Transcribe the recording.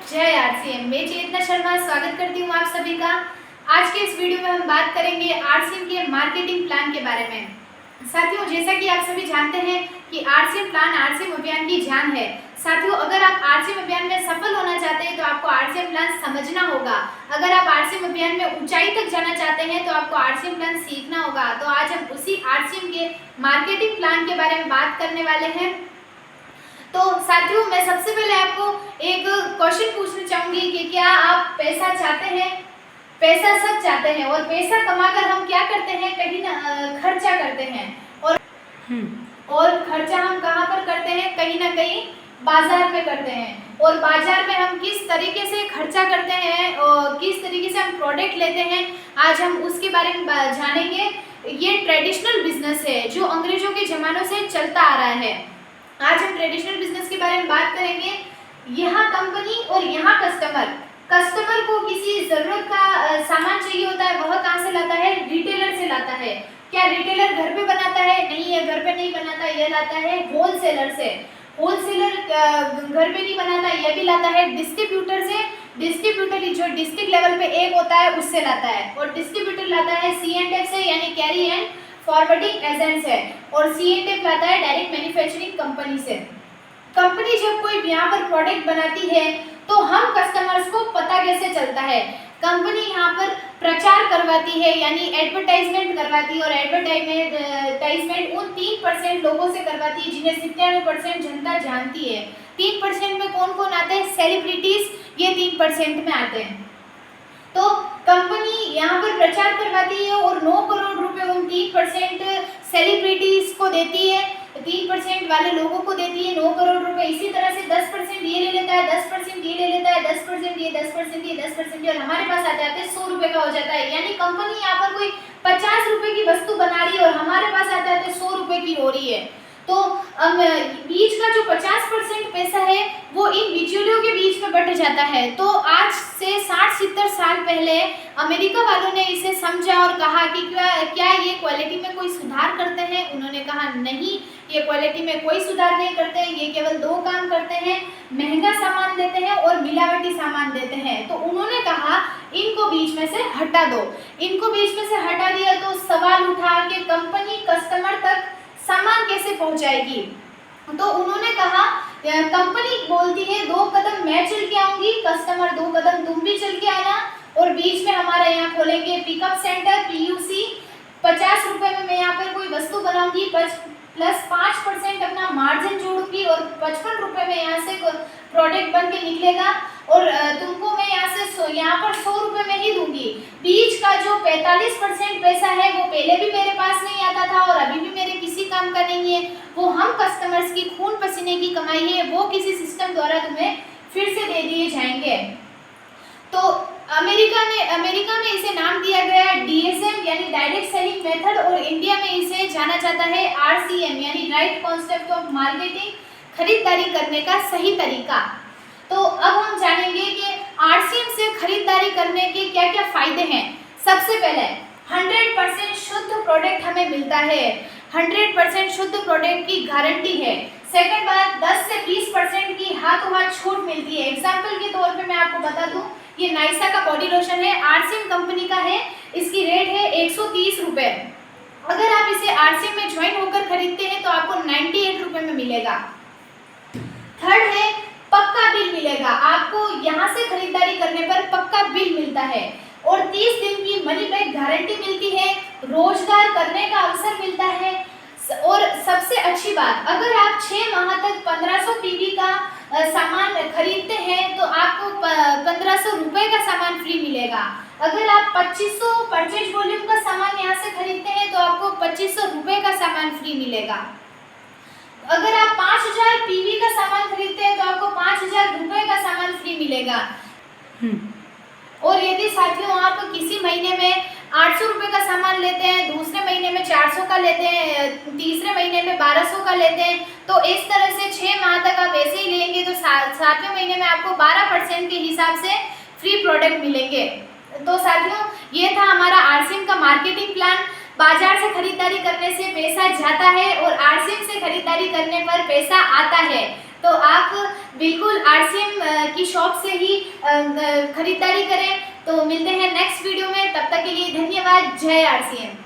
जय आरसीएम। मैं चेतना शर्मा स्वागत करती हूँ आप सभी का। आज के इस वीडियो में हम बात करेंगे आरसीएम के मार्केटिंग प्लान के बारे में। साथियों, जैसा कि आप सभी जानते हैं कि आरसीएम प्लान आरसीएम अभियान की जान है। साथियों, अगर आप आरसीएम अभियान में सफल होना चाहते हैं तो आपको आरसीएम प्लान समझना होगा। अगर आप आरसीएम अभियान में ऊंचाई तक जाना चाहते हैं तो आपको आरसीएम प्लान सीखना होगा। तो आज हम उसी आरसीएम के मार्केटिंग प्लान के बारे में बात करने वाले हैं। तो साथियों, मैं सबसे पहले आपको एक क्वेश्चन पूछना चाहूंगी कि क्या आप पैसा चाहते हैं? पैसा सब चाहते हैं और पैसा कमाकर हम क्या करते हैं? कहीं ना खर्चा करते हैं और खर्चा हम कहाँ पर करते हैं? कहीं ना कहीं बाजार में करते हैं। और बाजार में हम किस तरीके से खर्चा करते हैं और किस तरीके से हम प्रोडक्ट लेते हैं, आज हम उसके बारे में जानेंगे। ये ट्रेडिशनल बिजनेस है जो अंग्रेजों के जमानों से चलता आ रहा है। आज हम ट्रेडिशनल बिजनेस के बारे में बात करेंगे। यहाँ कंपनी और यहाँ कस्टमर को किसी जरूरत का सामान चाहिए होता है, वह कहाँ से लाता है? रिटेलर से लाता है। क्या रिटेलर घर पे बनाता है? नहीं, ये घर पे नहीं बनाता, ये लाता है होलसेलर से। होलसेलर घर पे नहीं बनाता, ये भी लाता है डिस्ट्रीब्यूटर से। डिस्ट्रीब्यूटर जो डिस्ट्रिक्ट लेवल पे एक होता है उससे लाता है, और डिस्ट्रीब्यूटर लाता है C&F से, यानी कैरी एंड फॉरवर्डिंग एजेंट्स है। और C&F लाता है डायरेक्ट मैन्युफैक्चरिंग कंपनी से। कंपनी जब कोई यहाँ पर प्रोडक्ट बनाती है तो हम कस्टमर्स को पता कैसे चलता है? कंपनी यहाँ पर प्रचार करवाती है, यानी एडवर्टाइजमेंट करवाती है। और एडवर्टाइजमेंट उन 3% लोगों से करवाती है जिन्हें 97% जनता जानती है। 3% में कौन कौन आते हैं? सेलिब्रिटीज, ये 3% में आते हैं। तो कंपनी यहाँ पर प्रचार करवाती है और 9 करोड़ रुपए उन 3% सेलिब्रिटीज को देती है, 3% वाले लोगों को देती है 9 करोड़ रुपए। इसी तरह से 10% ये ले लेता है, 10% ये ले लेता है, 10% ये, 10% ये, 10% ये, और हमारे पास आते आते 100 रुपए का हो जाता है। यानी कंपनी यहाँ पर कोई 50 रुपए की वस्तु बना रही है और हमारे पास आते आते 100 रुपए की हो रही है। तो बीच का जो 50% पैसा है वो इन बिचौलियों के बीच में बट जाता है। तो आज से 60-70 साल पहले अमेरिका वालों ने इसे समझा और कहा कि क्या ये क्वालिटी में कोई सुधार करते हैं? उन्होंने कहा नहीं, ये क्वालिटी में कोई सुधार नहीं करते हैं, ये केवल 2 काम करते हैं, महंगा सामान देते हैं और मिलावटी सामान देते हैं। तो उन्होंने कहा इनको बीच में से हटा दो। इनको बीच में से हटा दिया तो सवाल उठा कि कंपनी कस्टमर तक सामान कैसे पहुंचाएगी? तो उन्होंने कहा, कंपनी बोलती है 2 कदम मैं चल के आऊंगी, कस्टमर 2 कदम तुम भी चल के आना, और बीच में हमारा यहाँ खोलेंगे पिकअप सेंटर PUC। 50 रुपए में मैं यहाँ पर कोई वस्तु बनाऊंगी, प्लस 5% अपना मार्जिन जोड़ूंगी और 55 रुपए में यहाँ से प्रोडक्ट बन के निकलेगा, और तुमको मैं यहाँ पर 100 रुपए में ही दूंगी। बीच का जो 45% पैसा है वो पहले भी मेरे पास नहीं आता था और अभी भी मेरे किसी काम का नहीं है, वो हम कस्टमर्स की खून पसीने की कमाई है, वो किसी सिस्टम द्वारा तुम्हें फिर से दे दिए जाएंगे। तो अमेरिका में इसे नाम दिया गया है DSM, यानी डायरेक्ट सेलिंग मेथड, और इंडिया में इसे जाना जाता है RCM, यानी राइट कॉन्सेप्ट ऑफ मार्केटिंग, खरीदारी करने का सही तरीका। तो अब हम जानेंगे कि RCM से खरीदारी करने के क्या क्या फायदे हैं। सबसे पहले 100% शुद्ध प्रोडक्ट हमें मिलता है, 100% शुद्ध प्रोडक्ट की गारंटी है। सेकंड बात, 10 से 20% की हाथों हाथ छूट मिलती है। एग्जाम्पल के तौर पे मैं आपको बता दूं, ये नाइसा का बॉडी लोशन है, RCM कंपनी का है, इसकी रेट है 130 रुपए। अगर आप इसे RCM में ज्वाइन होकर खरीदते हैं तो आपको 98 रुपए में मिलेगा। थर्ड है, पक्का बिल मिलेगा, आपको यहाँ से खरीदारी करने पर पक्का बिल मिलता है, और 30 दिन की मनी बैक गारंटी मिलती है, रोजगार करने का अवसर मिलता है, और सबसे अच्छी बात, अगर आप 6 माह तक 1500 PV का सामान खरीदते हैं तो आपको 1500 रुपए का सामान फ्री मिलेगा। अगर आप 2500 परचेज वॉल्यूम का सामान यहाँ से खरीदते हैं तो आपको 2500 रुपए का सामान फ्री मिलेगा। अगर आप 5000 PV का सामान खरीदते हैं तो आपको 5000 रुपए का सामान फ्री मिलेगा। और यदि साथियों आप किसी महीने में 800 रुपए का सामान लेते हैं, दूसरे महीने में 400 का लेते हैं, तीसरे महीने में 1200 का लेते हैं, तो इस तरह से 6 माह तक आप ऐसे ही लेंगे तो 7वें महीने में आपको 12% के हिसाब से फ्री प्रोडक्ट मिलेंगे। तो साथियों, ये था हमारा RCM का मार्केटिंग प्लान। बाजार से खरीदारी करने से पैसा जाता है और RCM से खरीदारी करने पर पैसा आता है। तो आप बिल्कुल RCM की शॉप से ही खरीदारी करें। तो मिलते हैं नेक्स्ट वीडियो में, तब तक के लिए धन्यवाद। जय RCM।